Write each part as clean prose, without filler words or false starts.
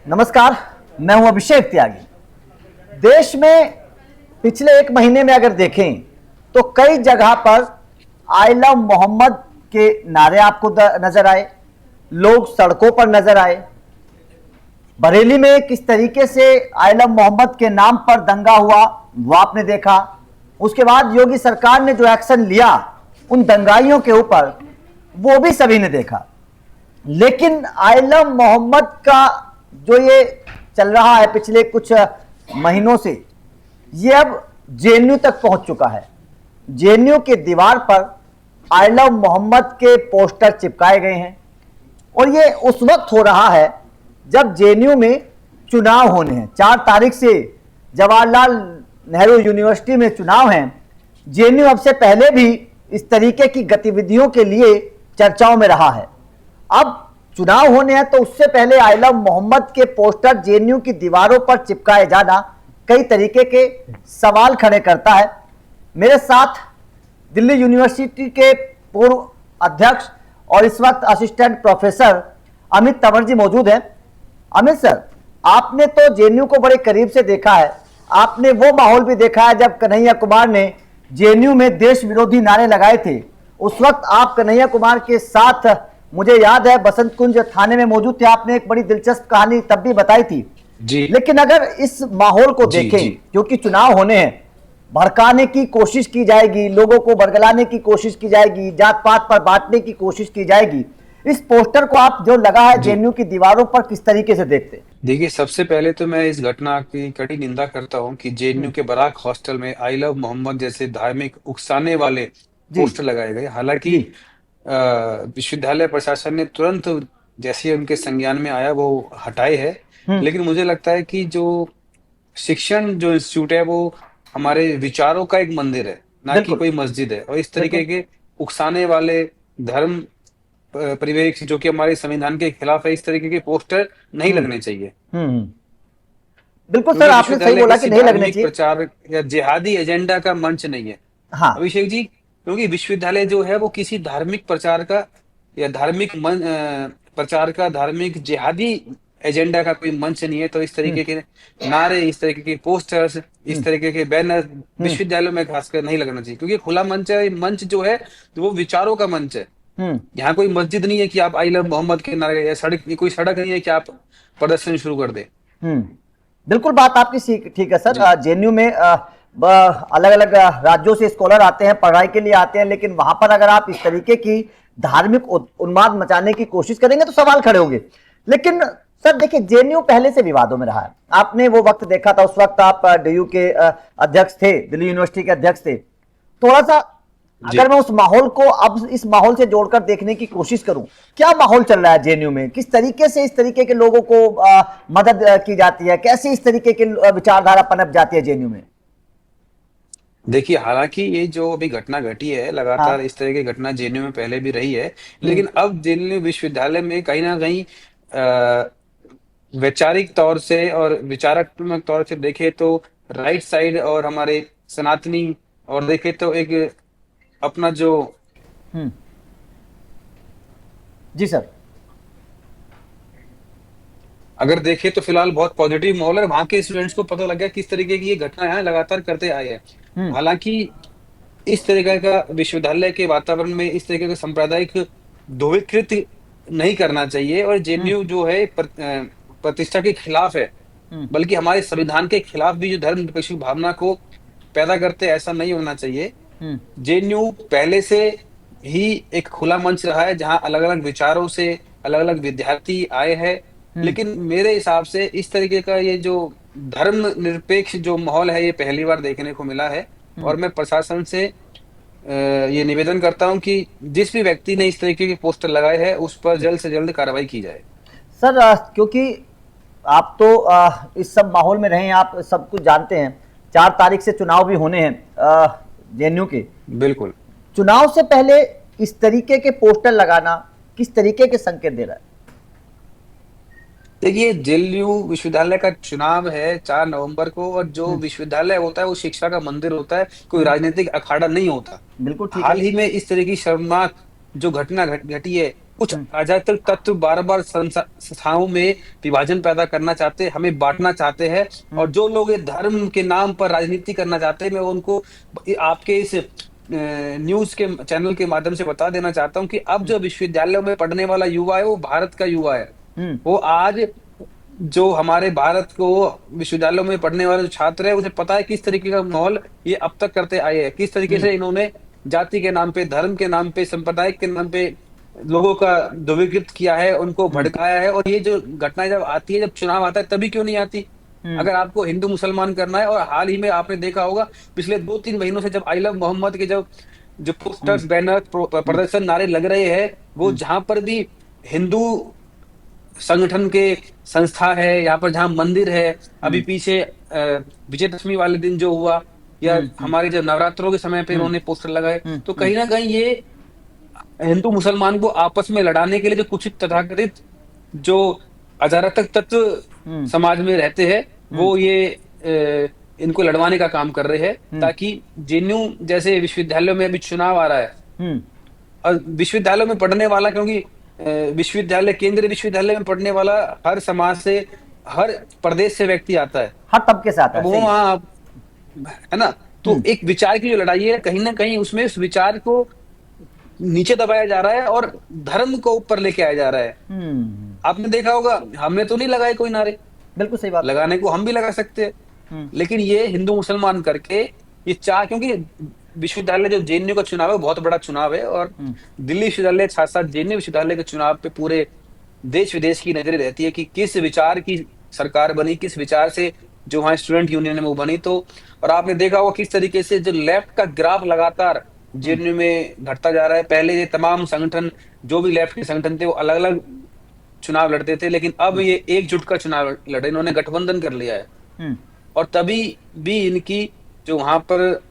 नमस्कार। मैं हूं अभिषेक त्यागी। देश में पिछले एक महीने में अगर देखें तो कई जगह पर आई लव मोहम्मद के नारे आपको नजर आए, लोग सड़कों पर नजर आए। बरेली में किस तरीके से आई लव मोहम्मद के नाम पर दंगा हुआ वो आपने देखा। उसके बाद योगी सरकार ने जो एक्शन लिया उन दंगाइयों के ऊपर वो भी सभी ने देखा। लेकिन आई लव मोहम्मद का जो ये चल रहा है पिछले कुछ महीनों से, ये अब जेएनयू तक पहुंच चुका है। जेएनयू के दीवार पर आई लव मोहम्मद के पोस्टर चिपकाए गए हैं और ये उस वक्त हो रहा है जब जेएनयू में चुनाव होने हैं। 4 तारीख से जवाहरलाल नेहरू यूनिवर्सिटी में चुनाव हैं। जेएनयू अब से पहले भी इस तरीके की गतिविधियों के लिए चर्चाओं में रहा है। अब चुनाव होने हैं तो उससे पहले आई लव मोहम्मद के पोस्टर जेएनयू की दीवारों पर चिपकाए जाना कई तरीके के सवाल खड़े करता है। मेरे साथ दिल्ली यूनिवर्सिटी के पूर्व अध्यक्ष और इस वक्त असिस्टेंट प्रोफेसर अमित तंवर जी मौजूद हैं। अमित सर, आपने तो जेएनयू को बड़े करीब से देखा है। आपने वो माहौल भी देखा है जब कन्हैया कुमार ने जेएनयू में देश विरोधी नारे लगाए थे। उस वक्त आप कन्हैया कुमार के साथ, मुझे याद है, बसंत कुंज थाने में मौजूद थे। आपने एक बड़ी दिलचस्प कहानी तब भी बताई थी जी। लेकिन अगर इस माहौल को देखें, क्योंकि चुनाव होने हैं, भड़काने की कोशिश की जाएगी, लोगों को बरगलाने की कोशिश की जाएगी, जात पात पर बांटने की कोशिश की जाएगी। इस पोस्टर को आप जो लगा है जेएनयू की दीवारों पर किस तरीके से देखते हैं? देखिए, सबसे पहले तो मैं इस घटना की कड़ी निंदा करता हूं कि जेएनयू के बराक हॉस्टल में आई लव मोहम्मद जैसे धार्मिक उकसाने वाले पोस्टर लगाए गए। हालांकि विश्वविद्यालय प्रशासन ने तुरंत जैसे उनके संज्ञान में आया वो हटाए है। लेकिन मुझे लगता है कि जो शिक्षण जो इंस्टीट्यूट है वो हमारे विचारों का एक मंदिर है, ना कि कोई मस्जिद है। और इस तरीके के उकसाने वाले धर्म परिवेश जो कि हमारे संविधान के खिलाफ है, इस तरीके के पोस्टर नहीं लगने चाहिए। बिल्कुल सर, आपने सही बोला कि नहीं लगने चाहिए। प्रचार या जिहादी एजेंडा का मंच नहीं है। हाँ अभिषेक जी, क्योंकि विश्वविद्यालय जो है वो किसी धार्मिक प्रचार का या धार्मिक प्रचार का, धार्मिक जिहादी एजेंडा का कोई मंच नहीं है। तो इस तरीके के नारे, इस तरीके के पोस्टर्स, इस तरीके के बैनर विश्वविद्यालयों में खासकर नहीं लगना चाहिए, क्योंकि खुला मंच है। मंच जो है वो विचारों का मंच है। यहाँ कोई मस्जिद नहीं है कि आप आई लव मोहम्मद के नारे, या सड़क, कोई सड़क नहीं है कि आप प्रदर्शन शुरू कर दे। बिल्कुल, बात आपकी ठीक है सर। जेएनयू में अलग अलग राज्यों से स्कॉलर आते हैं, पढ़ाई के लिए आते हैं, लेकिन वहां पर अगर आप इस तरीके की धार्मिक उन्माद मचाने की कोशिश करेंगे तो सवाल खड़े होंगे। लेकिन सर देखिए, जेएनयू पहले से विवादों में रहा है। आपने वो वक्त देखा था, उस वक्त आप डीयू के अध्यक्ष थे, दिल्ली यूनिवर्सिटी के अध्यक्ष थे। थोड़ा सा अगर मैं उस माहौल को अब इस माहौल से जोड़कर देखने की कोशिश करूं, क्या माहौल चल रहा है जेएनयू में? किस तरीके से इस तरीके के लोगों को मदद की जाती है? कैसे इस तरीके की विचारधारा पनप जाती है जेएनयू में? देखिए, हालांकि ये जो अभी घटना घटी है, लगातार इस तरह की घटना जेएनयू में पहले भी रही है, लेकिन अब जेएनयू विश्वविद्यालय में कहीं ना कहीं वैचारिक तौर से और विचारात्मक तौर से देखे तो राइट साइड और हमारे सनातनी, और देखे तो एक अपना जो जी सर, अगर देखे तो फिलहाल बहुत पॉजिटिव माहौल है। वहां के स्टूडेंट्स को पता लग गया किस तरीके की ये घटना है, लगातार करते आए हैं। हालांकि इस तरीके का विश्वविद्यालय के वातावरण में इस तरीके का सांप्रदायिक ध्रुवीकृत नहीं करना चाहिए। और जेएनयू जो है प्रतिष्ठा के खिलाफ है, बल्कि हमारे संविधान के खिलाफ भी, जो धर्म निरपेक्ष भावना को पैदा करते, ऐसा नहीं होना चाहिए। जेएनयू पहले से ही एक खुला मंच रहा है जहां अलग अलग विचारों से अलग अलग विद्यार्थी आए हैं। लेकिन मेरे हिसाब से इस तरीके का ये जो धर्म निरपेक्ष जो माहौल है, ये पहली बार देखने को मिला है। और मैं प्रशासन से ये निवेदन करता हूं कि जिस भी व्यक्ति ने इस तरीके के पोस्टर लगाए हैं उस पर जल्द से जल्द कार्रवाई की जाए। सर क्योंकि आप तो इस सब माहौल में रहे हैं, आप सब कुछ जानते हैं। 4 तारीख से चुनाव भी होने हैं जेएनयू के। बिल्कुल, चुनाव से पहले इस तरीके के पोस्टर लगाना किस तरीके के संकेत दे रहा है? देखिए, जेएनयू विश्वविद्यालय का चुनाव है 4 नवंबर को, और जो विश्वविद्यालय होता है वो शिक्षा का मंदिर होता है, कोई राजनीतिक अखाड़ा नहीं होता। बिल्कुल ठीक हाल ही में इस तरह की शर्मनाक जो घटना घटी है, कुछ अराजक तत्व बार बार संस्थाओं में विभाजन पैदा करना चाहते हैं, हमें बांटना चाहते हैं। और जो लोग ये धर्म के नाम पर राजनीति करना चाहते हैं, मैं उनको आपके इस न्यूज के चैनल के माध्यम से बता देना चाहता हूँ कि अब जो विश्वविद्यालयों में पढ़ने वाला युवा है वो भारत का युवा है। वो आज जो हमारे भारत को विश्वविद्यालयों में पढ़ने वाले जो छात्र है, उसे पता है किस तरीके का माहौल ये अब तक करते आए हैं, किस तरीके से इन्होंने जाति के नाम पे, धर्म के नाम पे, सांप्रदायिक के नाम पे लोगों का ध्रुवीकृत किया है, उनको भड़काया है। और ये जो घटनाएं जब आती है, जब चुनाव आता है, तभी क्यों नहीं आती? अगर आपको हिंदू मुसलमान करना है, और हाल ही में आपने देखा होगा पिछले 2-3 महीनों से जब आई लव मोहम्मद के जो जो पोस्टर्स, बैनर, प्रदर्शन, नारे लग रहे हैं, वो जहां पर भी हिंदू संगठन के संस्था है, यहाँ पर जहाँ मंदिर है, अभी पीछे विजयदशमी वाले दिन जो हुआ, या हमारे जो नवरात्रों के समय पे इन्होंने पोस्टर लगाए, तो कहीं ना कहीं ये हिंदू मुसलमान को आपस में लड़ाने के लिए जो कुछ तथाकथित जो अराजक तत्व समाज में रहते हैं, वो ये इनको लड़वाने का काम कर रहे हैं, ताकि जेएनयू जैसे विश्वविद्यालयों में अभी चुनाव आ रहा है, और विश्वविद्यालयों में पढ़ने वाला, क्योंकि विश्वविद्यालय, केंद्रीय विश्वविद्यालय में पढ़ने वाला हर समाज से, हर प्रदेश से व्यक्ति आता है, हर तबके से आता है, वो वहाँ है ना। तो एक विचार की जो लड़ाई है, कहीं ना कहीं उसमें उस विचार को नीचे दबाया जा रहा है और धर्म को ऊपर लेके आया जा रहा है। आपने देखा होगा, हमने तो नहीं लगाए कोई नारे, बिल्कुल सही बात, लगाने को हम भी लगा सकते हैं, लेकिन ये हिंदू मुसलमान करके ये क्योंकि विश्वविद्यालय जो जेएनयू का चुनाव है, बहुत बड़ा चुनाव है, और दिल्ली विश्वविद्यालय साथ साथ जेएनयू विश्वविद्यालय के चुनाव पे पूरे देश विदेश की नजरें रहती है कि किस विचार की सरकार बनी, किस विचार से जो वहां स्टूडेंट यूनियन है वो बनी। तो और आपने देखा होगा किस तरीके से जो लेफ्ट का ग्राफ लगातार जेएनयू में घटता जा रहा है। पहले ये तमाम संगठन, जो भी लेफ्ट के संगठन थे, वो अलग अलग चुनाव लड़ते थे, लेकिन अब ये एकजुट का चुनाव लड़े, इन्होंने गठबंधन कर लिया है। और तभी भी इनकी जो वहां पर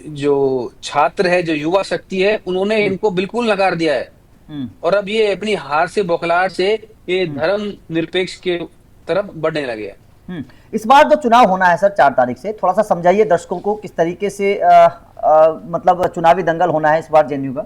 जो छात्र है, जो युवा शक्ति है, उन्होंने इनको बिल्कुल नकार दिया है, और अब ये अपनी हार से, बौखलाहट से ये धर्म निरपेक्ष के तरफ बढ़ने लगे हैं। इस बार जो चुनाव होना है सर 4 तारीख से, थोड़ा सा समझाइए दर्शकों को किस तरीके से मतलब चुनावी दंगल होना है इस बार जेएनयू का।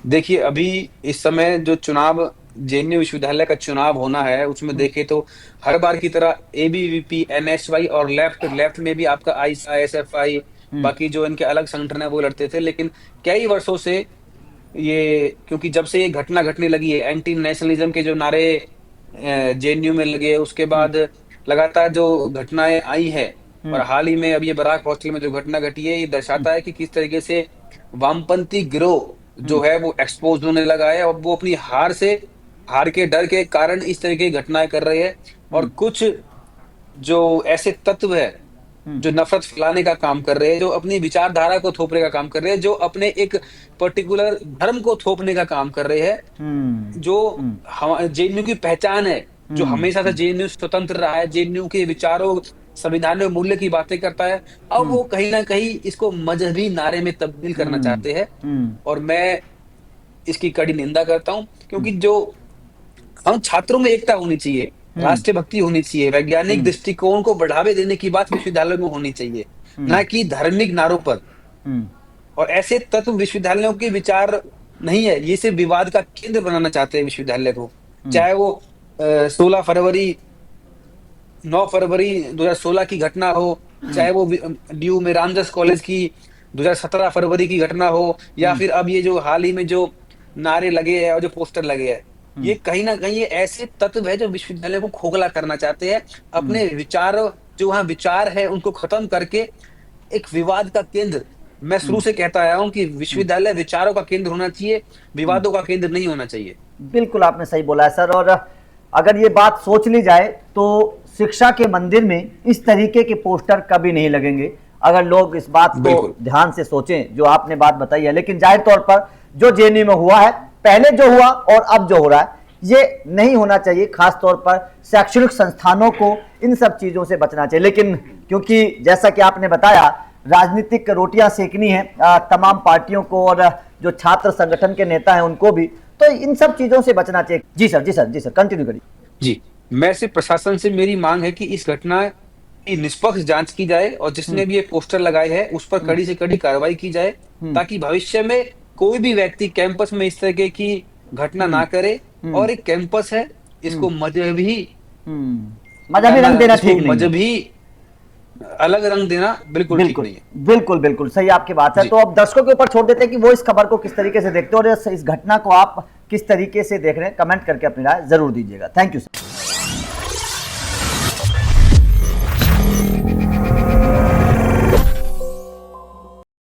देखिए, अभी इस समय जो चुनाव जेएनयू विश्वविद्यालय का चुनाव होना है, उसमें देखें तो हर बार की तरह एबीवीपी, एनएसवाई और लेफ्ट में भी आपका आईएसएफआई, बाकी जो इनके अलग संगठन है वो लड़ते थे। लेकिन कई वर्षों से ये, क्योंकि जब से ये घटना घटने लगी है, एंटी नेशनलिज्म के जो नारे जेएनयू में लगे, उसके बाद लगातार जो घटनाएं आई है, और हाल ही में अब ये बराक हॉस्टल में जो घटना घटी है, ये दर्शाता है कि किस तरीके से वामपंथी गिरोह जो है वो एक्सपोज होने लगा है, और वो अपनी हार के डर के कारण इस तरह की घटनाएं कर रहे हैं। और कुछ जो ऐसे तत्व है जो नफरत फैलाने का काम कर रहे हैं, जो अपनी विचारधारा को थोपने का काम कर रहे हैं, जो अपने एक पर्टिकुलर धर्म को थोपने का काम कर रहे हैं, जो जेएनयू की पहचान है, जो हमेशा से जेएनयू स्वतंत्र रहा है, जेएनयू के विचारों, संविधान मूल्य की बातें करता है, अब वो कहीं ना कहीं इसको मजहबी नारे में तब्दील करना चाहते हैं। और मैं इसकी कड़ी निंदा करता हूं, क्योंकि जो हम छात्रों में एकता होनी चाहिए, राष्ट्रीय भक्ति होनी चाहिए, वैज्ञानिक दृष्टिकोण को बढ़ावे देने की बात विश्वविद्यालयों में होनी चाहिए, ना कि धार्मिक नारों पर। और ऐसे तत्व विश्वविद्यालयों के विचार नहीं है, ये सिर्फ विवाद का केंद्र बनाना चाहते हैं विश्वविद्यालय को, चाहे वो 9 फरवरी 2016 की घटना हो, चाहे वो डीयू में रामदास कॉलेज की 2017 फरवरी की घटना हो, या फिर अब ये जो हाल ही में जो नारे लगे हैं और जो पोस्टर लगे हैं, ये कहीं ना कहीं ये ऐसे तत्व है जो विश्वविद्यालय को खोखला करना चाहते हैं। अपने विचार, जो वहाँ विचार है, उनको खत्म करके एक विवाद का केंद्र, मैं शुरू से कहता आया हूँ कि विश्वविद्यालय विचारों का केंद्र होना चाहिए, विवादों का केंद्र नहीं होना चाहिए। बिल्कुल आपने सही बोला है सर। और अगर ये बात सोच ली जाए तो शिक्षा के मंदिर में इस तरीके के पोस्टर कभी नहीं लगेंगे, अगर लोग इस बात को ध्यान से सोचें जो आपने बात बताई है। लेकिन जाहिर तौर पर जो जेएनयू में हुआ है, पहले जो हुआ और अब जो हो रहा है, ये नहीं होना चाहिए। खास तौर पर शैक्षणिक संस्थानों को इन सब चीजों से बचना चाहिए। लेकिन क्योंकि जैसा कि आपने बताया, राजनीतिक रोटियां सेकनी है तमाम पार्टियों को और जो छात्र संगठन के नेता हैं उनको भी, तो इन सब चीजों से बचना चाहिए। जी सर कंटिन्यू करिए। जी, मैं सिर्फ प्रशासन से मेरी मांग है कि इस घटना की निष्पक्ष जांच की जाए, और जिसने भी ये पोस्टर लगाए हैं उस पर कड़ी से कड़ी कार्रवाई की जाए, ताकि भविष्य में कोई भी व्यक्ति कैंपस में इस तरह की घटना ना करे, और एक कैंपस है, इसको मजहबी मजहबी रंग देना इसको ठीक नहीं है। मजहबी अलग रंग देना बिल्कुल ठीक बिल्कुल नहीं है। बिल्कुल बिल्कुल सही आपकी बात है। जी। तो अब दर्शकों के ऊपर छोड़ देते हैं कि वो इस खबर को किस तरीके से देखते हैं और इस घटना को आप किस तरीके से देख रहे हैं, कमेंट करके अपनी राय जरूर दीजिएगा। Thank you sir.